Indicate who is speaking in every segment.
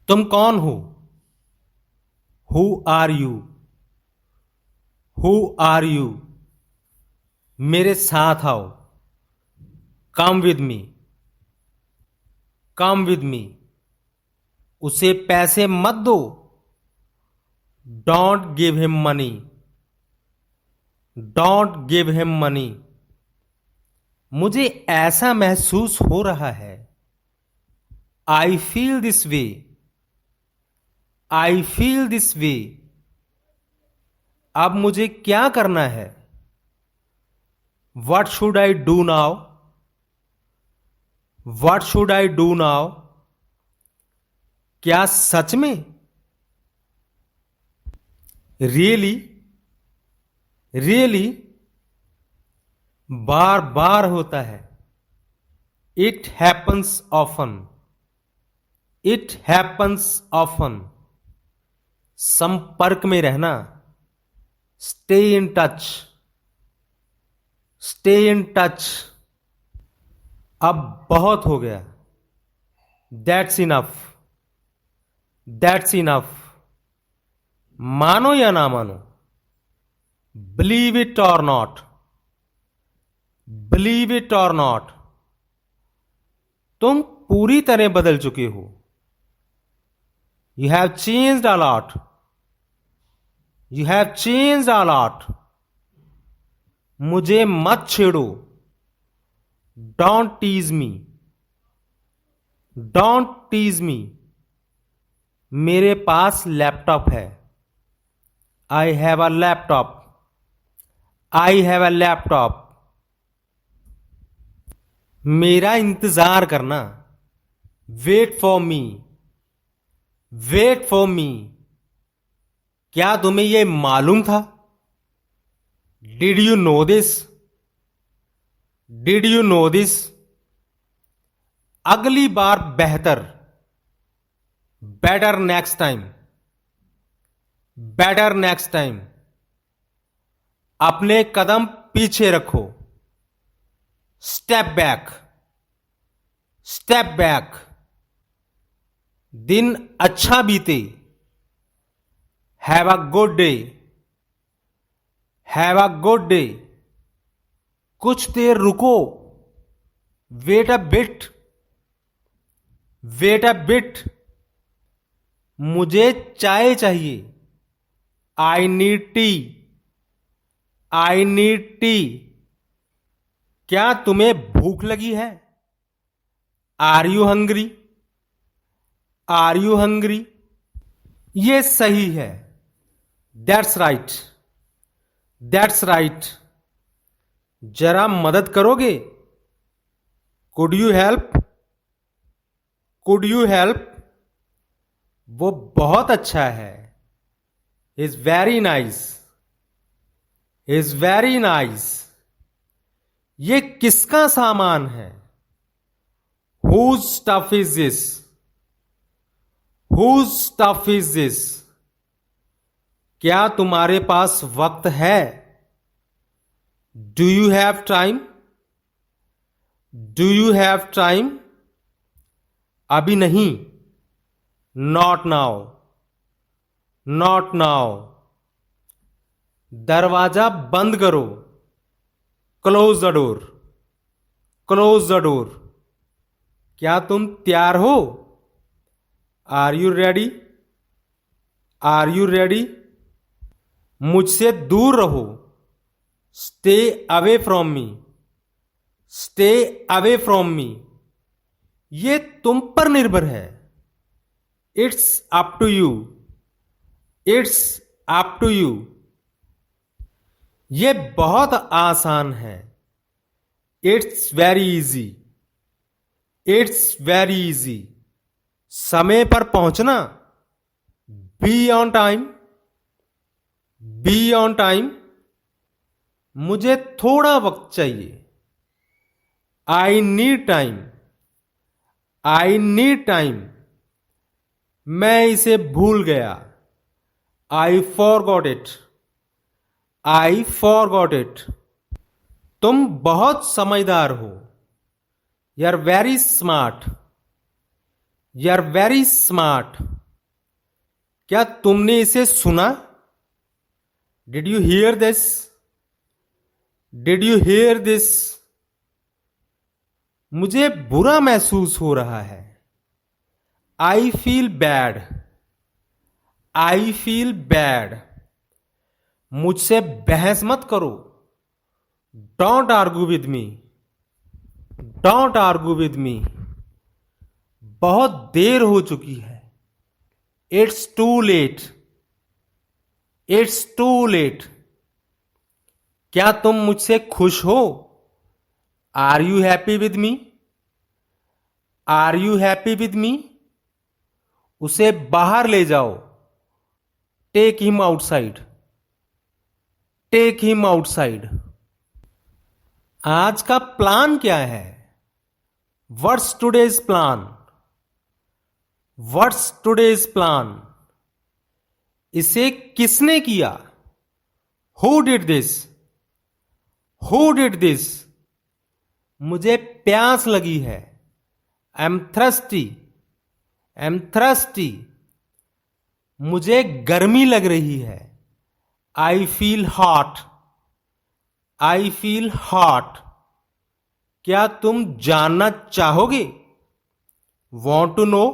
Speaker 1: तुम कौन हो? Who are you? Who are you? मेरे साथ आओ। Come with me. Come with me. उसे पैसे मत दो। Don't give him money. Don't give him money. मुझे ऐसा महसूस हो रहा है। I feel this way. I feel this way. अब मुझे क्या करना है? What should I do now? What should I do now? क्या सच में? रियली? रियली? बार बार होता है। It happens often. It happens often. संपर्क में रहना। Stay in touch. Stay in touch. अब बहुत हो गया। That's enough. That's enough. मानो या ना मानो, believe it or not, believe it or not, तुम पूरी तरह बदल चुके हो। You have changed a lot. You have changed a lot. मुझे मत छेड़ो। Don't tease me. Don't tease me. मेरे पास लैपटॉप है। I have a laptop. I have a laptop. मेरा इंतजार करना। Wait for me. Wait for me. क्या तुम्हें यह मालूम था? Did you know this? Did you know this? अगली बार बेहतर। Better next time. Better next time. अपने कदम पीछे रखो। Step back. Step back. दिन अच्छा बीते। Have a good day. Have a good day. कुछ देर रुको। Wait a bit. Wait a bit. मुझे चाय चाहिए। I need tea. I need tea. क्या तुम्हें भूख लगी है? Are you hungry? Are you hungry? ये सही है। That's right. That's right. जरा मदद करोगे? Could you help? Could you help? वो बहुत अच्छा है। Is very nice. Is very nice. ये किसका सामान है? Whose stuff is this? Whose stuff is this? क्या तुम्हारे पास वक्त है? Do you have time? Do you have time? अभी नहीं। Not now. Not now. दरवाजा बंद करो। Close the door. Close the door. क्या तुम तैयार हो? Are you ready? Are you ready? मुझसे दूर रहो। Stay away from me. Stay away from me. ये तुम पर निर्भर है। It's up to you. It's up to you. ये बहुत आसान है। It's very easy. It's very easy. समय पर पहुंचना। Be on time. Be on time. मुझे थोड़ा वक्त चाहिए। I need time. I need time. मैं इसे भूल गया। I forgot it. I forgot it. तुम बहुत समझदार हो। You are very smart. You are very smart. क्या तुमने इसे सुना? Did you hear this? Did you hear this? मुझे बुरा महसूस हो रहा है। I feel bad. I feel bad. मुझसे बहस मत करो। Don't argue with me. Don't argue with me. बहुत देर हो चुकी है। It's too late. It's too late. क्या तुम मुझसे खुश हो? Are you happy with me? Are you happy with me? उसे बाहर ले जाओ। Take him outside. Take him outside. आज का प्लान क्या है? What's today's plan? What's today's plan? इसे किसने किया? Who did this? Who did this? मुझे प्यास लगी है। I am thirsty. I am thirsty. मुझे गर्मी लग रही है। I feel hot. I feel hot. क्या तुम जानना चाहोगे? Want to know?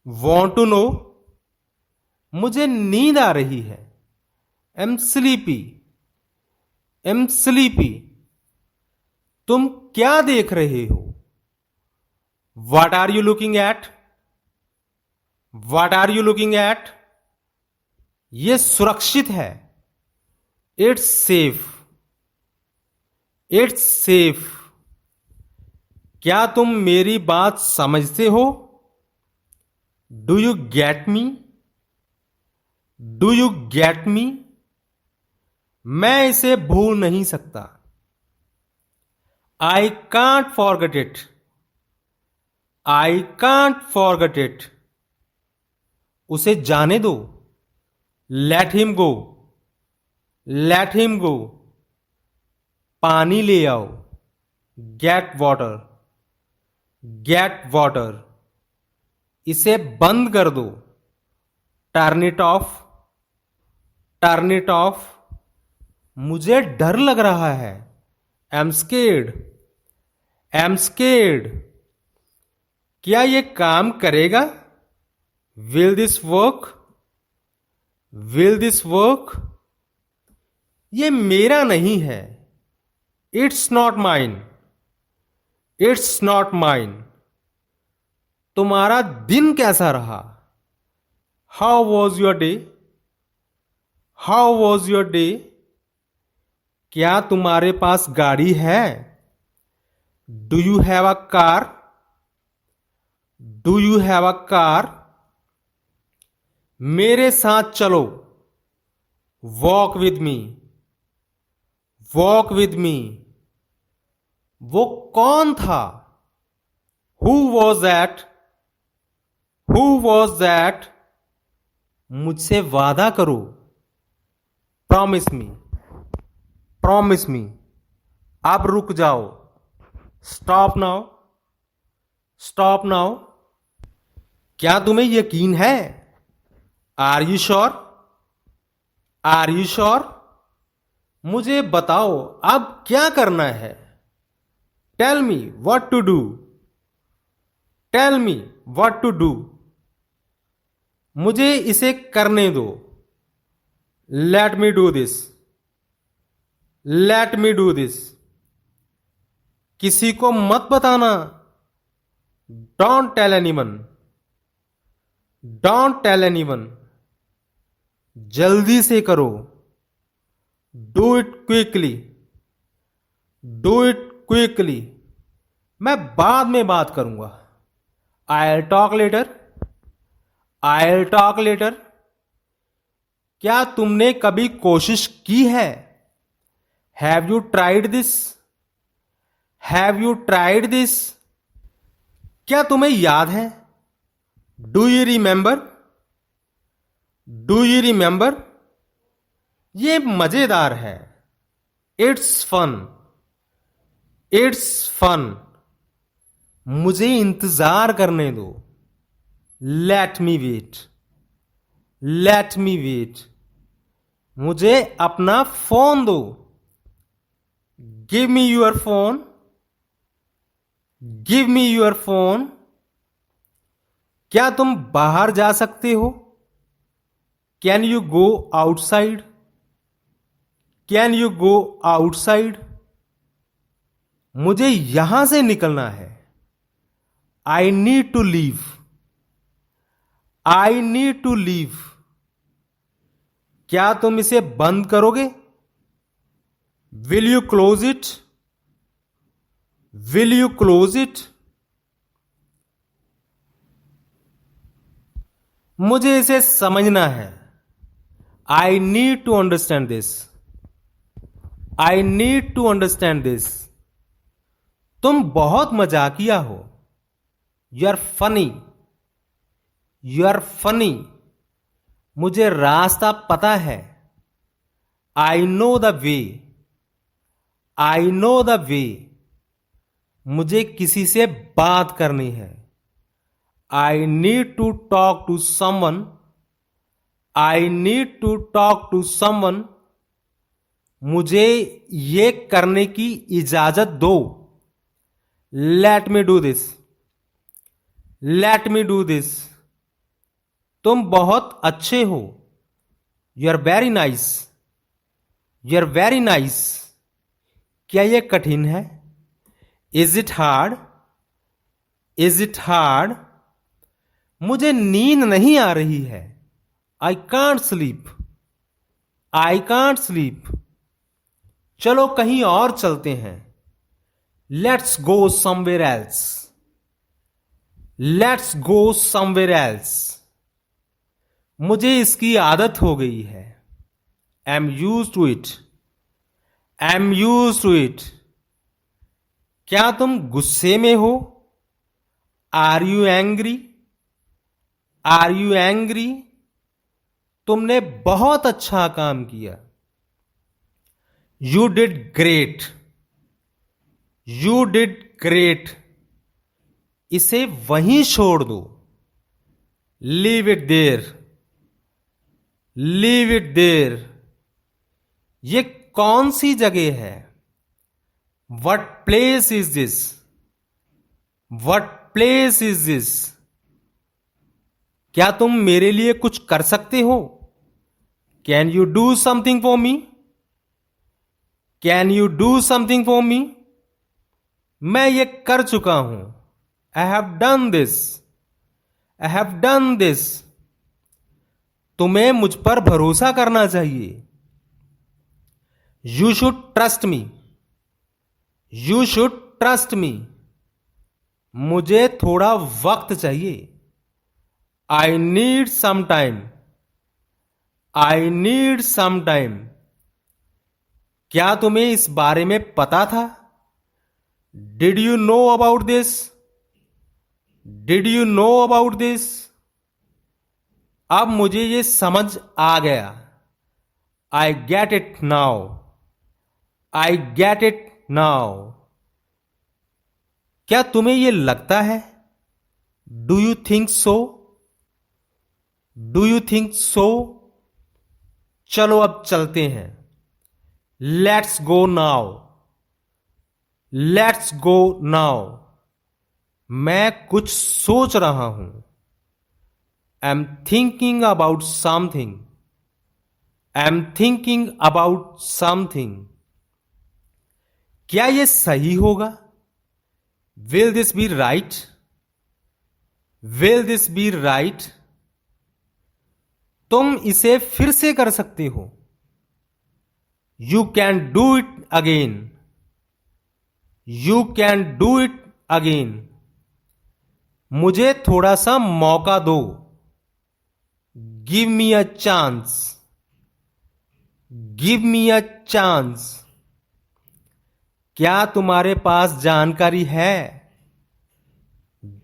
Speaker 1: Want to know? मुझे नींद आ रही है। I M sleepy. I am sleepy. तुम क्या देख रहे हो? What are you looking at? What are you looking at? ये सुरक्षित है। It's safe. It's safe. क्या तुम मेरी बात समझते हो? Do you get me? Do you get me? मैं इसे भूल नहीं सकता। I can't forget it. I can't forget it. उसे जाने दो। Let him go. Let him go. पानी ले आओ। Get water. Get water. इसे बंद कर दो। Turn it off. Turn it off. मुझे डर लग रहा है। I'm scared. I'm scared. क्या ये काम करेगा? Will this work? Will this work? ये मेरा नहीं है। It's not mine. It's not mine. तुम्हारा दिन कैसा रहा? How was your day? How was your day? क्या तुम्हारे पास गाड़ी है? Do you have a car? Do you have a car? मेरे साथ चलो। Walk with me. Walk with me. वो कौन था? Who was that? Who was that? मुझसे वादा करो। Promise me. Promise me. अब रुक जाओ। Stop now. Stop now. क्या तुम्हें यकीन है? Are you sure? Are you sure? मुझे बताओ अब क्या करना है? Tell me what to do. Tell me what to do. मुझे इसे करने दो। Let me do this. Let me do this. किसी को मत बताना। Don't tell anyone. Don't tell anyone. जल्दी से करो। Do it quickly. Do it quickly. मैं बाद में बात करूंगा। I'll talk later. I'll talk later. क्या तुमने कभी कोशिश की है? Have you tried this? Have you tried this? क्या तुम्हें याद है? Do you remember? Do you remember? ये मजेदार है। It's fun. It's fun. मुझे इंतजार करने दो। Let me wait. Let me wait, मुझे अपना फोन दो। Give me your phone, give me your phone. क्या तुम बाहर जा सकते हो? Can you go outside, can you go outside. मुझे यहां से निकलना है। I need to leave, I need to leave. क्या तुम इसे बंद करोगे? Will you close it, will you close it. मुझे इसे समझना है। I need to understand this, I need to understand this. तुम बहुत मजाकिया हो। You are funny, you are funny. मुझे रास्ता पता है। I know the way, I know the way. मुझे किसी से बात करनी है। I need to talk to someone, I need to talk to someone. मुझे ये करने की इजाजत दो। Let me do this, let me do this. तुम बहुत अच्छे हो। You are very nice, you are very nice. क्या यह कठिन है? Is it hard, is it hard. मुझे नींद नहीं आ रही है। I can't sleep, I can't sleep. चलो कहीं और चलते हैं। Let's go somewhere else, let's go somewhere else. मुझे इसकी आदत हो गई है। I am used to it, I am used to it. क्या तुम गुस्से में हो? Are you angry, are you angry. तुमने बहुत अच्छा काम किया। You did great, you did great. इसे वहीं छोड़ दो। Leave it there, leave it there. ये कौन सी जगह है? What place is this, what place is this. क्या तुम मेरे लिए कुछ कर सकते हो? Can you do something for me, can you do something for me. मैं ये कर चुका हूं। I have done this, I have done this. तुम्हें मुझ पर भरोसा करना चाहिए। You should trust me, you should trust me. मुझे थोड़ा वक्त चाहिए। I need some time, I need some time. क्या तुम्हें इस बारे में पता था? Did you know about this, did you know about this. अब मुझे ये समझ आ गया। I get it now, I get it now. क्या तुम्हें यह लगता है? Do you think so, do you think so. चलो अब चलते हैं। Let's go now, let's go now. मैं कुछ सोच रहा हूं। I am thinking about something, I am thinking about something. क्या यह सही होगा? Will this be right, will this be right. तुम इसे फिर से कर सकते हो। You can do it again, you can do it again. मुझे थोड़ा सा मौका दो। Give me a chance, give me a chance. क्या तुम्हारे पास जानकारी है?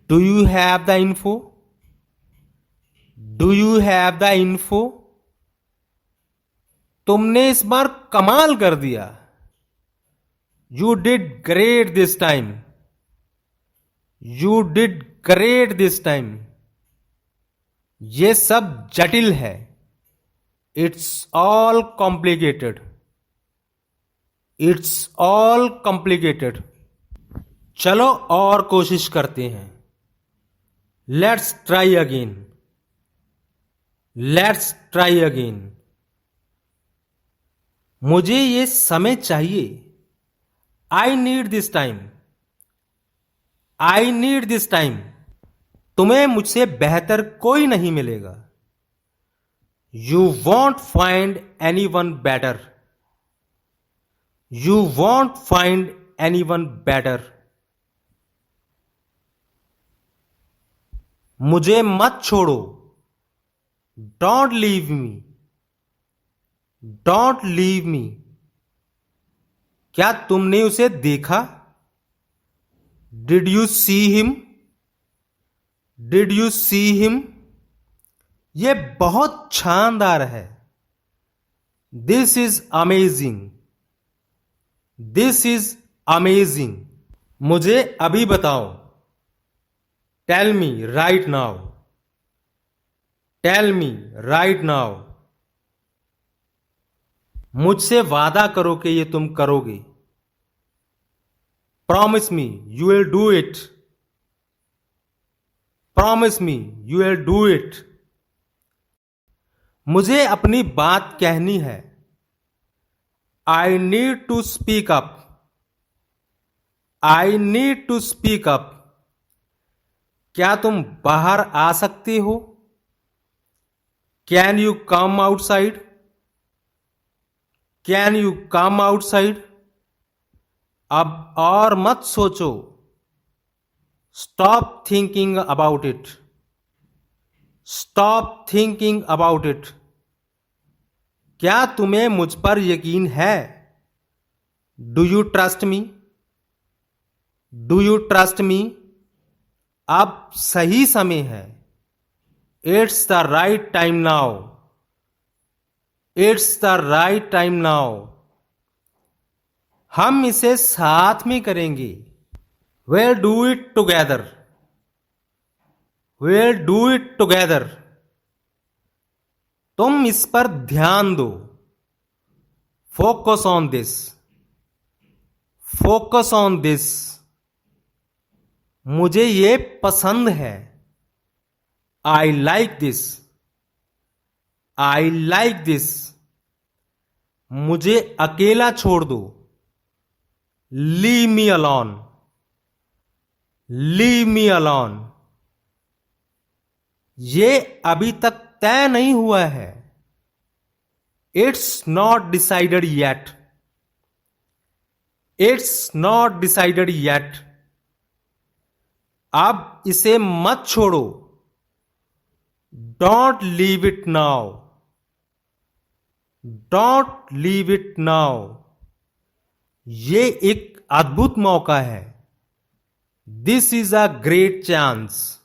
Speaker 1: Do you have the info, do you have the info. तुमने इस बार कमाल कर दिया। You did great this time, you did great this time. ये सब जटिल है। It's all complicated. It's all complicated. चलो और कोशिश करते हैं। Let's try again. Let's try again. मुझे ये समय चाहिए। I need this time. I need this time. तुम्हें मुझसे बेहतर कोई नहीं मिलेगा। You want find any one better. You want find any one better. मुझे मत छोड़ो। Don't leave me. Don't leave me. क्या तुमने उसे देखा? Did you see him? Did you see him? यह बहुत शानदार है। This is amazing. This is amazing. मुझे अभी बताओ। Tell me right now. Tell me right now. मुझसे वादा करो कि ये तुम करोगे। Promise me you will do it. Promise me you will do it. मुझे अपनी बात कहनी है। I need to speak up. I need to speak up. क्या तुम बाहर आ सकते हो? Can you come outside? Can you come outside? अब और मत सोचो। Stop thinking about it. Stop thinking about it. क्या तुम्हें मुझ पर यकीन है? Do you trust me? Do you trust me? अब सही समय है। It's the right time now. It's the right time now. हम इसे साथ में करेंगे। we'll do it together. we'll do it together. तुम इस पर ध्यान दो। Focus on this. Focus on this. मुझे ये पसंद है। I like this. I like this. मुझे अकेला छोड़ दो। Leave me alone. Leave me alone. ये अभी तक तय नहीं हुआ है। It's not decided yet. It's not decided yet. अब इसे मत छोड़ो। Don't leave it now. Don't leave it now. ये एक अद्भुत मौका है। This is a great chance.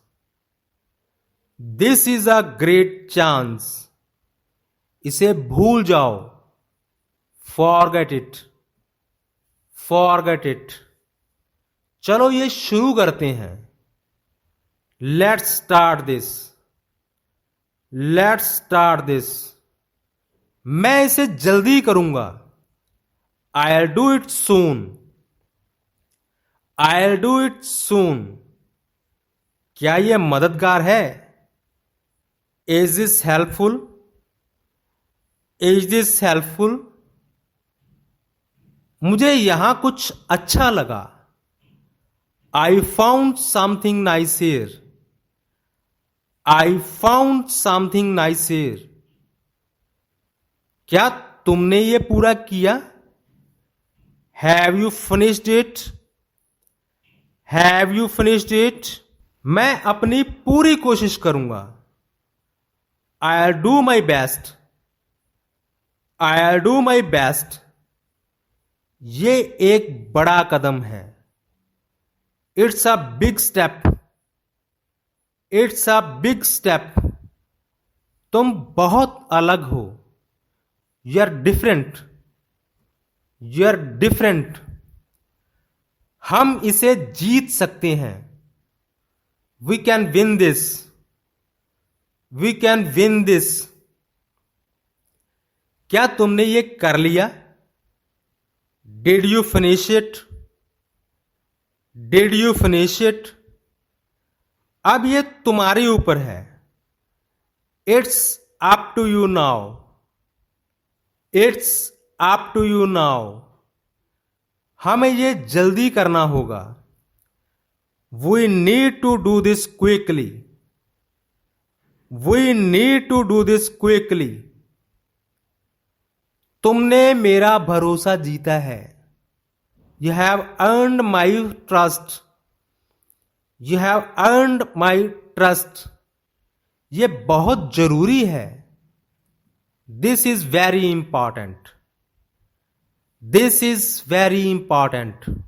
Speaker 1: This is a great chance. इसे भूल जाओ। Forget it. Forget it. चलो ये शुरू करते हैं। Let's start this. Let's start this. मैं इसे जल्दी करूंगा। I'll do it soon. I'll do it soon. क्या यह मददगार है? Is this helpful? Is this helpful? मुझे यहां कुछ अच्छा लगा। I found something nice here. I found something nice here. क्या तुमने ये पूरा किया? Have you finished it? Have you finished it? मैं अपनी पूरी कोशिश करूंगा। I'll do my best. I'll do my best. ये एक बड़ा कदम है। It's a big step. It's a big step. तुम बहुत अलग हो। You're different. You're different. हम इसे जीत सकते हैं। We can win this. We can win this. क्या तुमने ये कर लिया? Did you finish it? Did you finish it? अब ये तुम्हारे ऊपर है। It's up to you now. It's up to you now. हमें ये जल्दी करना होगा। We need to do this quickly. We need to do this quickly. तुमने मेरा भरोसा जीता है। You have earned my trust. You have earned my trust. ये बहुत जरूरी है। This is very important. This is very important.